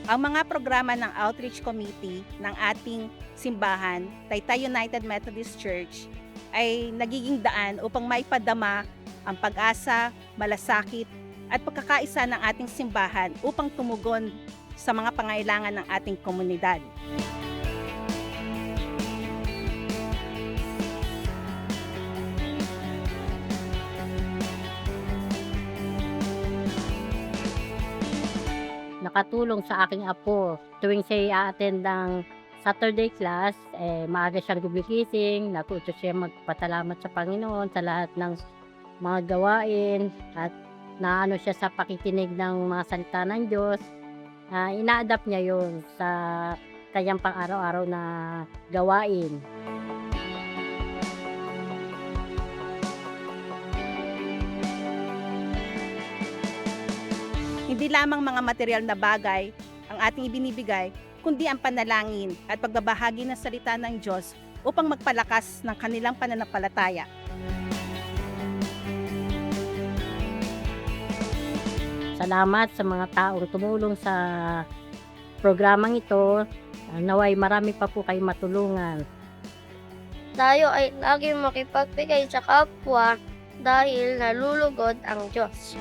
Ang mga programa ng outreach committee ng ating simbahan, Taytay United Methodist Church, ay nagiging daan upang maipadama ang pag-asa, malasakit, at pagkakaisa ng ating simbahan upang tumugon sa mga pangailangan ng ating komunidad. Nakatulong sa aking apo tuwing siya'y a-attend ng Saturday class, maaga siyang gumigising, natuto siya magpasalamat sa Panginoon sa lahat ng mga gawain at naano siya sa pakikinig ng mga salita ng Diyos. Ina-adapt niya 'yun sa kanyang pang-araw-araw na gawain. Hindi lamang mga material na bagay ang ating ibinibigay, kundi ang panalangin at pagbabahagi ng salita ng Diyos upang magpalakas ng kanilang pananampalataya. Salamat sa mga taong tumulong sa programang ito. Naway marami pa po kayong matulungan. Tayo ay laging makipagbigay sa kapwa dahil nalulugod ang Diyos.